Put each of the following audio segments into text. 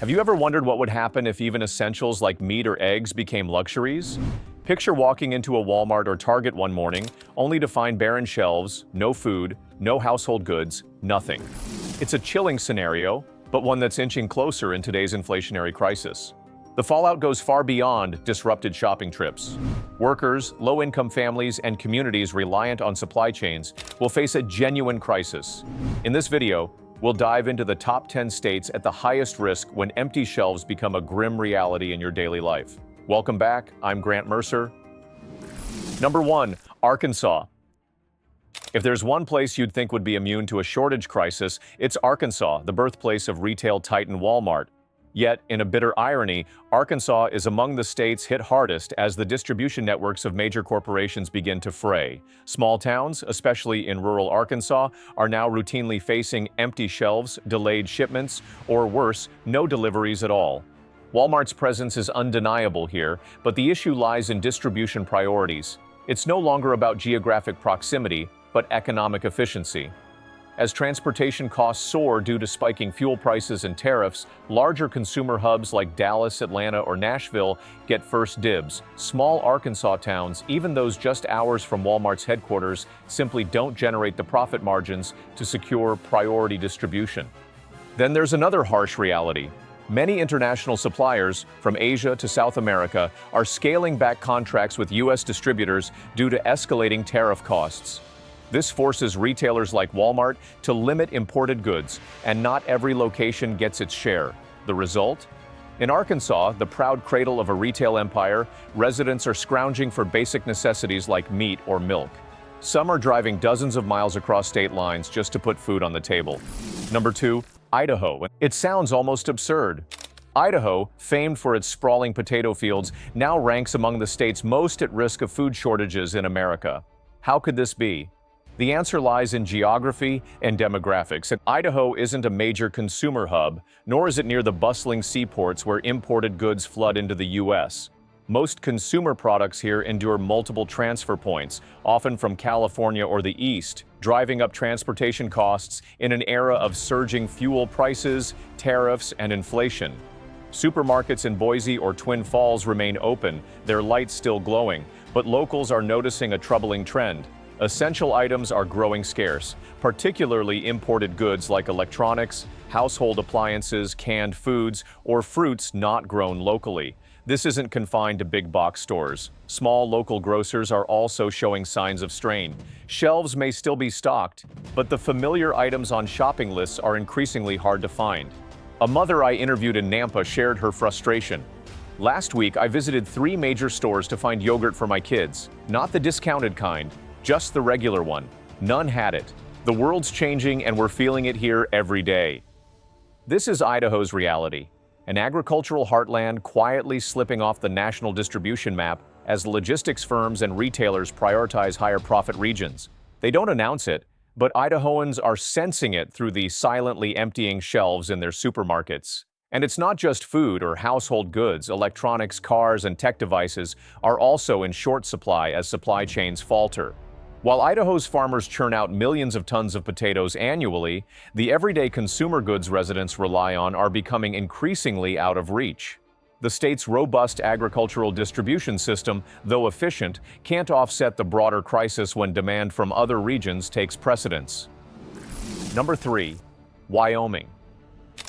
Have you ever wondered what would happen if even essentials like meat or eggs became luxuries? Picture walking into a Walmart or Target one morning, only to find barren shelves, no food, no household goods, nothing. It's a chilling scenario, but one that's inching closer in today's inflationary crisis. The fallout goes far beyond disrupted shopping trips. Workers, low-income families, and communities reliant on supply chains will face a genuine crisis. In this video, we'll dive into the top 10 states at the highest risk when empty shelves become a grim reality in your daily life. Welcome back, I'm Grant Mercer. Number 1, Arkansas. If there's one place you'd think would be immune to a shortage crisis, it's Arkansas, the birthplace of retail titan Walmart. Yet, in a bitter irony, Arkansas is among the states hit hardest as the distribution networks of major corporations begin to fray. Small towns, especially in rural Arkansas, are now routinely facing empty shelves, delayed shipments, or worse, no deliveries at all. Walmart's presence is undeniable here, but the issue lies in distribution priorities. It's no longer about geographic proximity, but economic efficiency. As transportation costs soar due to spiking fuel prices and tariffs, larger consumer hubs like Dallas, Atlanta, or Nashville get first dibs. Small Arkansas towns, even those just hours from Walmart's headquarters, simply don't generate the profit margins to secure priority distribution. Then there's another harsh reality. Many international suppliers, from Asia to South America, are scaling back contracts with U.S. distributors due to escalating tariff costs. This forces retailers like Walmart to limit imported goods, and not every location gets its share. The result? In Arkansas, the proud cradle of a retail empire, residents are scrounging for basic necessities like meat or milk. Some are driving dozens of miles across state lines just to put food on the table. Number 2, Idaho. It sounds almost absurd. Idaho, famed for its sprawling potato fields, now ranks among the states most at risk of food shortages in America. How could this be? The answer lies in geography and demographics. Idaho isn't a major consumer hub, nor is it near the bustling seaports where imported goods flood into the U.S. Most consumer products here endure multiple transfer points, often from California or the East, driving up transportation costs in an era of surging fuel prices, tariffs, and inflation. Supermarkets in Boise or Twin Falls remain open, their lights still glowing, but locals are noticing a troubling trend. Essential items are growing scarce, particularly imported goods like electronics, household appliances, canned foods, or fruits not grown locally. This isn't confined to big box stores. Small local grocers are also showing signs of strain. Shelves may still be stocked, but the familiar items on shopping lists are increasingly hard to find. A mother I interviewed in Nampa shared her frustration. Last week, I visited 3 major stores to find yogurt for my kids, not the discounted kind, just the regular one. None had it. The world's changing and we're feeling it here every day. This is Idaho's reality, an agricultural heartland quietly slipping off the national distribution map as logistics firms and retailers prioritize higher profit regions. They don't announce it, but Idahoans are sensing it through the silently emptying shelves in their supermarkets. And it's not just food or household goods. Electronics, cars, and tech devices are also in short supply as supply chains falter. While Idaho's farmers churn out millions of tons of potatoes annually, the everyday consumer goods residents rely on are becoming increasingly out of reach. The state's robust agricultural distribution system, though efficient, can't offset the broader crisis when demand from other regions takes precedence. Number 3, Wyoming.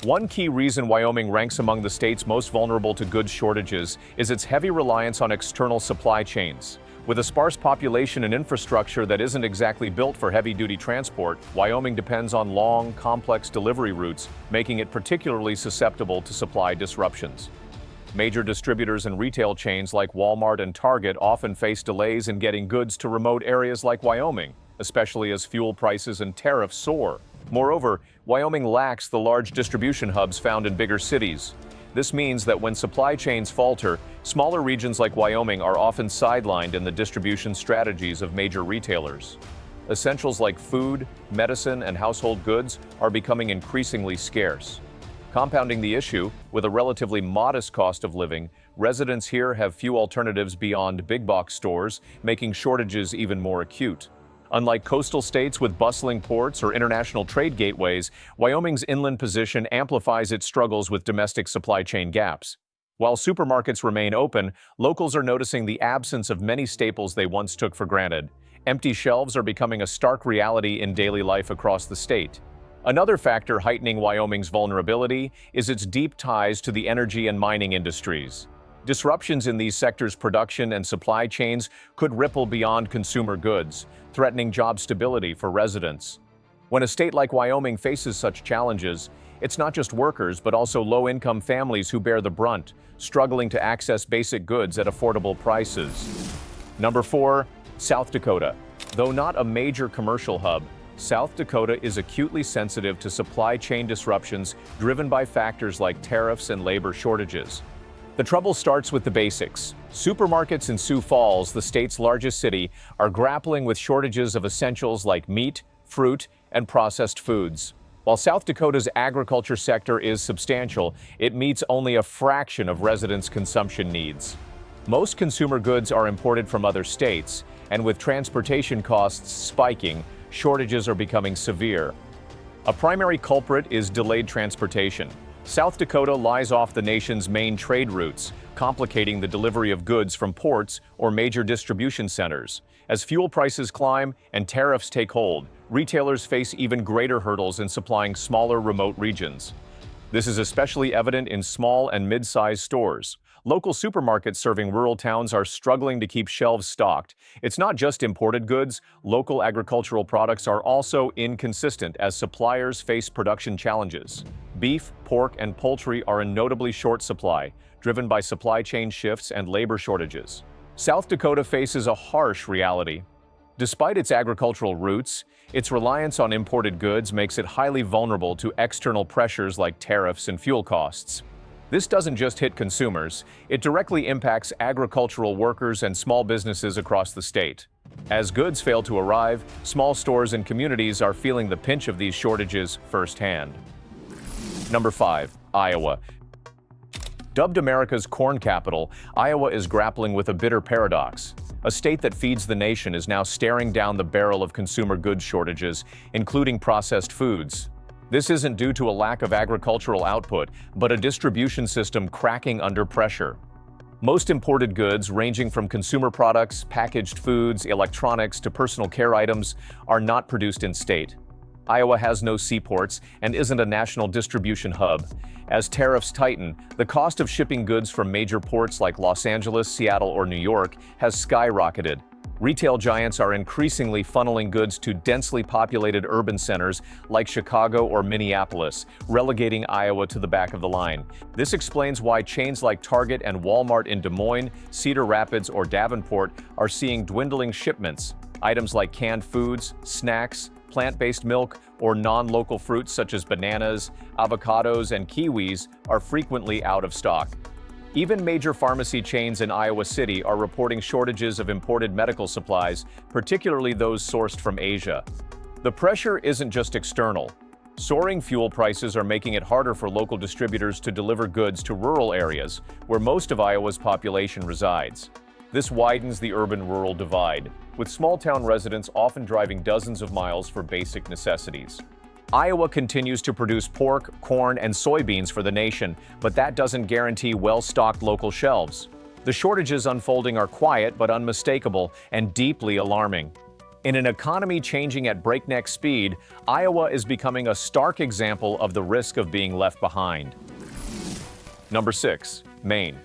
One key reason Wyoming ranks among the states most vulnerable to goods shortages is its heavy reliance on external supply chains. With a sparse population and infrastructure that isn't exactly built for heavy-duty transport, Wyoming depends on long, complex delivery routes, making it particularly susceptible to supply disruptions. Major distributors and retail chains like Walmart and Target often face delays in getting goods to remote areas like Wyoming, especially as fuel prices and tariffs soar. Moreover, Wyoming lacks the large distribution hubs found in bigger cities. This means that when supply chains falter, smaller regions like Wyoming are often sidelined in the distribution strategies of major retailers. Essentials like food, medicine, and household goods are becoming increasingly scarce. Compounding the issue, with a relatively modest cost of living, residents here have few alternatives beyond big box stores, making shortages even more acute. Unlike coastal states with bustling ports or international trade gateways, Wyoming's inland position amplifies its struggles with domestic supply chain gaps. While supermarkets remain open, locals are noticing the absence of many staples they once took for granted. Empty shelves are becoming a stark reality in daily life across the state. Another factor heightening Wyoming's vulnerability is its deep ties to the energy and mining industries. Disruptions in these sectors' production and supply chains could ripple beyond consumer goods, threatening job stability for residents. When a state like Wyoming faces such challenges, it's not just workers but also low-income families who bear the brunt, struggling to access basic goods at affordable prices. Number 4. South Dakota. Though not a major commercial hub, South Dakota is acutely sensitive to supply chain disruptions driven by factors like tariffs and labor shortages. The trouble starts with the basics. Supermarkets in Sioux Falls, the state's largest city, are grappling with shortages of essentials like meat, fruit, and processed foods. While South Dakota's agriculture sector is substantial, it meets only a fraction of residents' consumption needs. Most consumer goods are imported from other states, and with transportation costs spiking, shortages are becoming severe. A primary culprit is delayed transportation. South Dakota lies off the nation's main trade routes, complicating the delivery of goods from ports or major distribution centers. As fuel prices climb and tariffs take hold, retailers face even greater hurdles in supplying smaller, remote regions. This is especially evident in small and mid-sized stores. Local supermarkets serving rural towns are struggling to keep shelves stocked. It's not just imported goods, local agricultural products are also inconsistent as suppliers face production challenges. Beef, pork, and poultry are in notably short supply, driven by supply chain shifts and labor shortages. South Dakota faces a harsh reality. Despite its agricultural roots, its reliance on imported goods makes it highly vulnerable to external pressures like tariffs and fuel costs. This doesn't just hit consumers, it directly impacts agricultural workers and small businesses across the state. As goods fail to arrive, small stores and communities are feeling the pinch of these shortages firsthand. Number 5. Iowa. Dubbed America's corn capital, Iowa is grappling with a bitter paradox. A state that feeds the nation is now staring down the barrel of consumer goods shortages, including processed foods. This isn't due to a lack of agricultural output, but a distribution system cracking under pressure. Most imported goods, ranging from consumer products, packaged foods, electronics, to personal care items, are not produced in state. Iowa has no seaports and isn't a national distribution hub. As tariffs tighten, the cost of shipping goods from major ports like Los Angeles, Seattle, or New York has skyrocketed. Retail giants are increasingly funneling goods to densely populated urban centers like Chicago or Minneapolis, relegating Iowa to the back of the line. This explains why chains like Target and Walmart in Des Moines, Cedar Rapids, or Davenport are seeing dwindling shipments. Items like canned foods, snacks, plant-based milk, or non-local fruits such as bananas, avocados, and kiwis are frequently out of stock. Even major pharmacy chains in Iowa City are reporting shortages of imported medical supplies, particularly those sourced from Asia. The pressure isn't just external. Soaring fuel prices are making it harder for local distributors to deliver goods to rural areas, where most of Iowa's population resides. This widens the urban-rural divide, with small-town residents often driving dozens of miles for basic necessities. Iowa continues to produce pork, corn, and soybeans for the nation, but that doesn't guarantee well-stocked local shelves. The shortages unfolding are quiet but unmistakable and deeply alarming. In an economy changing at breakneck speed, Iowa is becoming a stark example of the risk of being left behind. Number 6. Maine.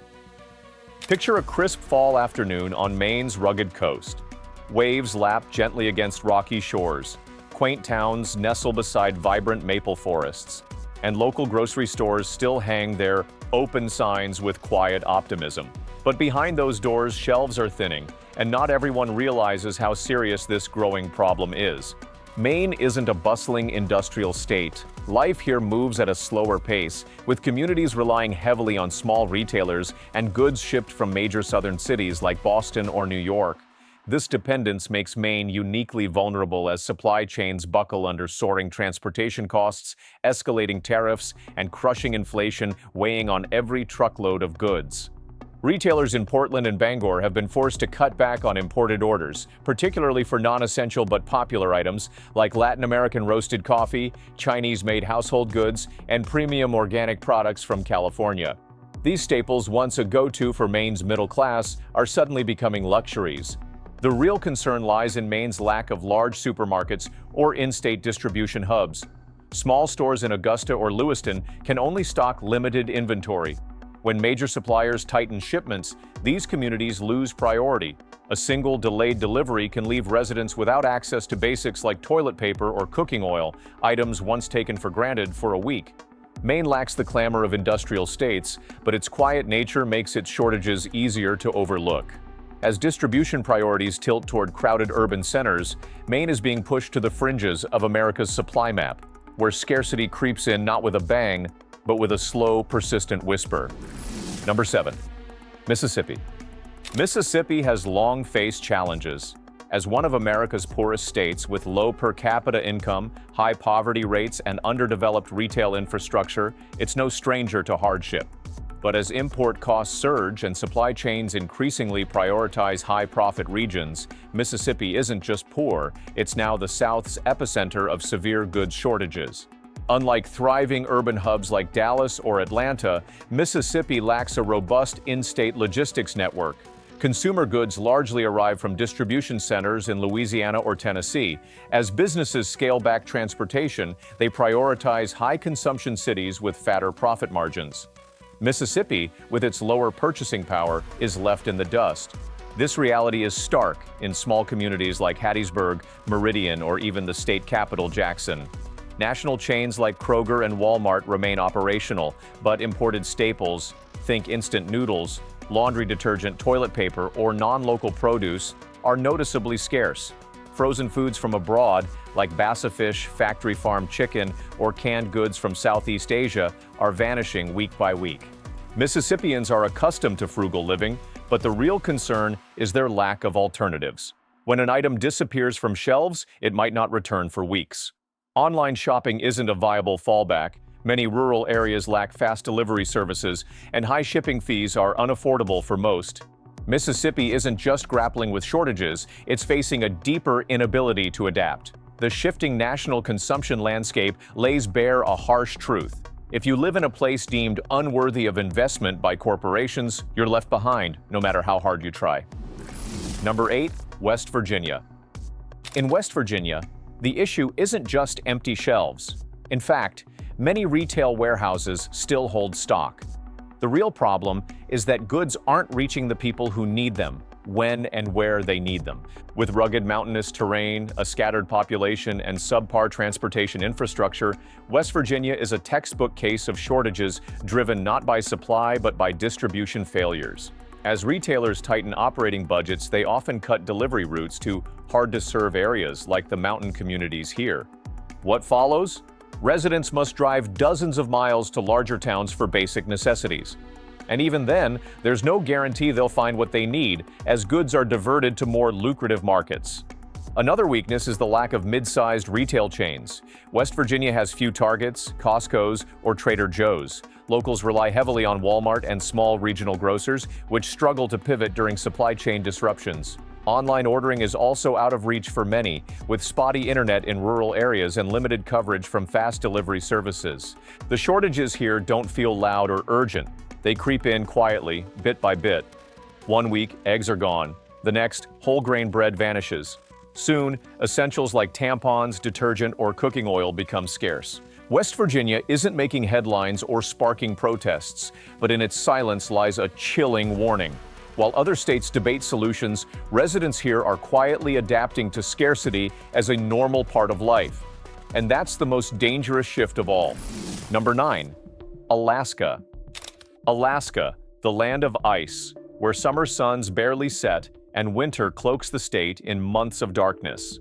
Picture a crisp fall afternoon on Maine's rugged coast. Waves lap gently against rocky shores. Quaint towns nestle beside vibrant maple forests, and local grocery stores still hang their open signs with quiet optimism. But behind those doors, shelves are thinning, and not everyone realizes how serious this growing problem is. Maine isn't a bustling industrial state. Life here moves at a slower pace, with communities relying heavily on small retailers and goods shipped from major southern cities like Boston or New York. This dependence makes Maine uniquely vulnerable as supply chains buckle under soaring transportation costs, escalating tariffs, and crushing inflation weighing on every truckload of goods. Retailers in Portland and Bangor have been forced to cut back on imported orders, particularly for non-essential but popular items like Latin American roasted coffee, Chinese-made household goods, and premium organic products from California. These staples, once a go-to for Maine's middle class, are suddenly becoming luxuries. The real concern lies in Maine's lack of large supermarkets or in-state distribution hubs. Small stores in Augusta or Lewiston can only stock limited inventory. When major suppliers tighten shipments, these communities lose priority. A single delayed delivery can leave residents without access to basics like toilet paper or cooking oil, items once taken for granted for a week. Maine lacks the clamor of industrial states, but its quiet nature makes its shortages easier to overlook. As distribution priorities tilt toward crowded urban centers, Maine is being pushed to the fringes of America's supply map, where scarcity creeps in not with a bang, but with a slow, persistent whisper. Number 7. Mississippi. Mississippi has long faced challenges. As one of America's poorest states with low per capita income, high poverty rates, and underdeveloped retail infrastructure, it's no stranger to hardship. But as import costs surge and supply chains increasingly prioritize high-profit regions, Mississippi isn't just poor, it's now the South's epicenter of severe goods shortages. Unlike thriving urban hubs like Dallas or Atlanta, Mississippi lacks a robust in-state logistics network. Consumer goods largely arrive from distribution centers in Louisiana or Tennessee. As businesses scale back transportation, they prioritize high-consumption cities with fatter profit margins. Mississippi, with its lower purchasing power, is left in the dust. This reality is stark in small communities like Hattiesburg, Meridian, or even the state capital, Jackson. National chains like Kroger and Walmart remain operational, but imported staples, think instant noodles, laundry detergent, toilet paper, or non-local produce, are noticeably scarce. Frozen foods from abroad, like bassa fish, factory farmed chicken, or canned goods from Southeast Asia, are vanishing week by week. Mississippians are accustomed to frugal living, but the real concern is their lack of alternatives. When an item disappears from shelves, it might not return for weeks. Online shopping isn't a viable fallback. Many rural areas lack fast delivery services, and high shipping fees are unaffordable for most. Mississippi isn't just grappling with shortages, it's facing a deeper inability to adapt. The shifting national consumption landscape lays bare a harsh truth. If you live in a place deemed unworthy of investment by corporations, you're left behind, no matter how hard you try. Number 8. West Virginia. In West Virginia, the issue isn't just empty shelves. In fact, many retail warehouses still hold stock. The real problem is that goods aren't reaching the people who need them, when and where they need them. With rugged mountainous terrain, a scattered population, and subpar transportation infrastructure, West Virginia is a textbook case of shortages driven not by supply but by distribution failures. As retailers tighten operating budgets, they often cut delivery routes to hard-to-serve areas like the mountain communities here. What follows? Residents must drive dozens of miles to larger towns for basic necessities. And even then, there's no guarantee they'll find what they need, as goods are diverted to more lucrative markets. Another weakness is the lack of mid-sized retail chains. West Virginia has few Targets, Costco's, or Trader Joe's. Locals rely heavily on Walmart and small regional grocers, which struggle to pivot during supply chain disruptions. Online ordering is also out of reach for many, with spotty internet in rural areas and limited coverage from fast delivery services. The shortages here don't feel loud or urgent. They creep in quietly, bit by bit. One week, eggs are gone. The next, whole grain bread vanishes. Soon, essentials like tampons, detergent, or cooking oil become scarce. West Virginia isn't making headlines or sparking protests, but in its silence lies a chilling warning. While other states debate solutions, residents here are quietly adapting to scarcity as a normal part of life. And that's the most dangerous shift of all. Number 9. Alaska. Alaska, the land of ice, where summer suns barely set and winter cloaks the state in months of darkness.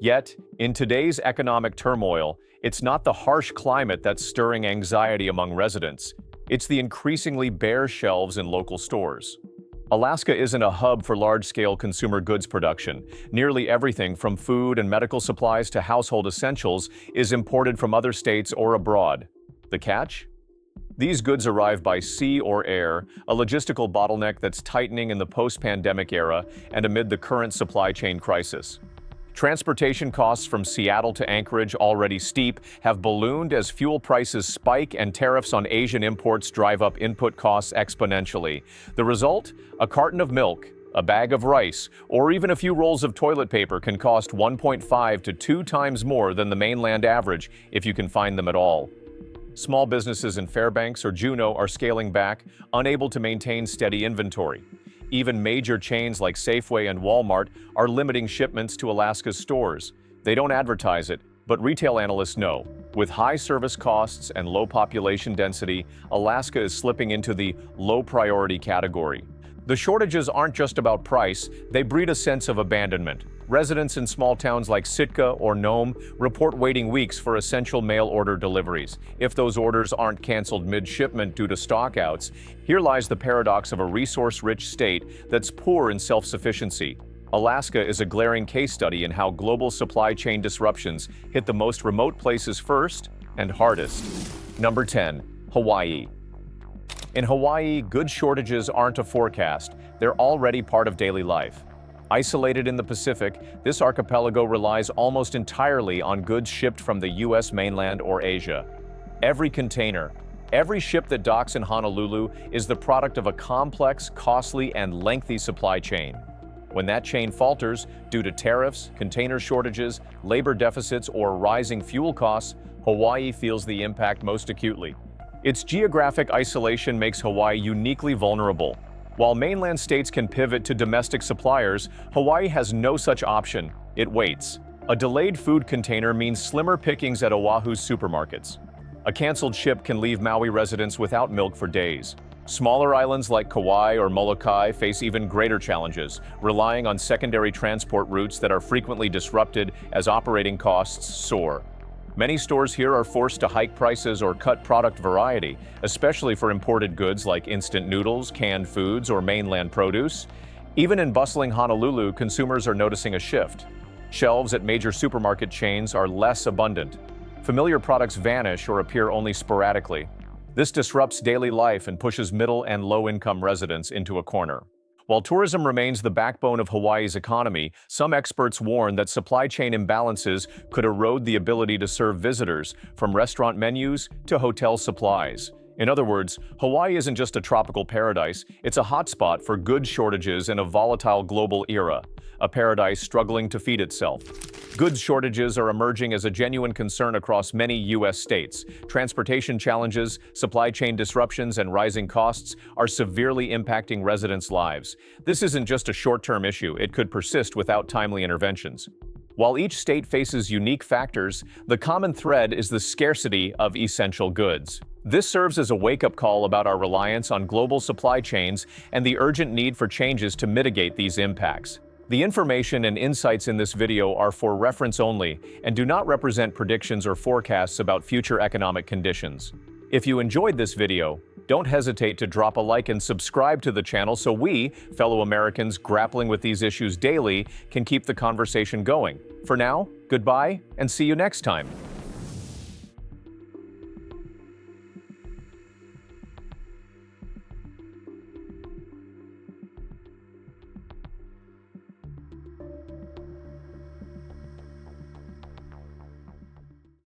Yet, in today's economic turmoil, it's not the harsh climate that's stirring anxiety among residents. It's the increasingly bare shelves in local stores. Alaska isn't a hub for large-scale consumer goods production. Nearly everything from food and medical supplies to household essentials is imported from other states or abroad. The catch? These goods arrive by sea or air, a logistical bottleneck that's tightening in the post-pandemic era and amid the current supply chain crisis. Transportation costs from Seattle to Anchorage, already steep, have ballooned as fuel prices spike and tariffs on Asian imports drive up input costs exponentially. The result? A carton of milk, a bag of rice, or even a few rolls of toilet paper can cost 1.5 to 2 times more than the mainland average if you can find them at all. Small businesses in Fairbanks or Juneau are scaling back, unable to maintain steady inventory. Even major chains like Safeway and Walmart are limiting shipments to Alaska's stores. They don't advertise it, but retail analysts know. With high service costs and low population density, Alaska is slipping into the low-priority category. The shortages aren't just about price, they breed a sense of abandonment. Residents in small towns like Sitka or Nome report waiting weeks for essential mail-order deliveries. If those orders aren't canceled mid-shipment due to stockouts, here lies the paradox of a resource-rich state that's poor in self-sufficiency. Alaska is a glaring case study in how global supply chain disruptions hit the most remote places first and hardest. Number 10. Hawaii. In Hawaii, goods shortages aren't a forecast, they're already part of daily life. Isolated in the Pacific, this archipelago relies almost entirely on goods shipped from the U.S. mainland or Asia. Every container, every ship that docks in Honolulu is the product of a complex, costly, and lengthy supply chain. When that chain falters due to tariffs, container shortages, labor deficits, or rising fuel costs, Hawaii feels the impact most acutely. Its geographic isolation makes Hawaii uniquely vulnerable. While mainland states can pivot to domestic suppliers, Hawaii has no such option. It waits. A delayed food container means slimmer pickings at Oahu's supermarkets. A canceled ship can leave Maui residents without milk for days. Smaller islands like Kauai or Molokai face even greater challenges, relying on secondary transport routes that are frequently disrupted as operating costs soar. Many stores here are forced to hike prices or cut product variety, especially for imported goods like instant noodles, canned foods, or mainland produce. Even in bustling Honolulu, consumers are noticing a shift. Shelves at major supermarket chains are less abundant. Familiar products vanish or appear only sporadically. This disrupts daily life and pushes middle and low-income residents into a corner. While tourism remains the backbone of Hawaii's economy, some experts warn that supply chain imbalances could erode the ability to serve visitors, from restaurant menus to hotel supplies. In other words, Hawaii isn't just a tropical paradise, it's a hotspot for goods shortages in a volatile global era, a paradise struggling to feed itself. Goods shortages are emerging as a genuine concern across many U.S. states. Transportation challenges, supply chain disruptions, and rising costs are severely impacting residents' lives. This isn't just a short-term issue, it could persist without timely interventions. While each state faces unique factors, the common thread is the scarcity of essential goods. This serves as a wake-up call about our reliance on global supply chains and the urgent need for changes to mitigate these impacts. The information and insights in this video are for reference only and do not represent predictions or forecasts about future economic conditions. If you enjoyed this video, don't hesitate to drop a like and subscribe to the channel so we, fellow Americans grappling with these issues daily, can keep the conversation going. For now, goodbye and see you next time.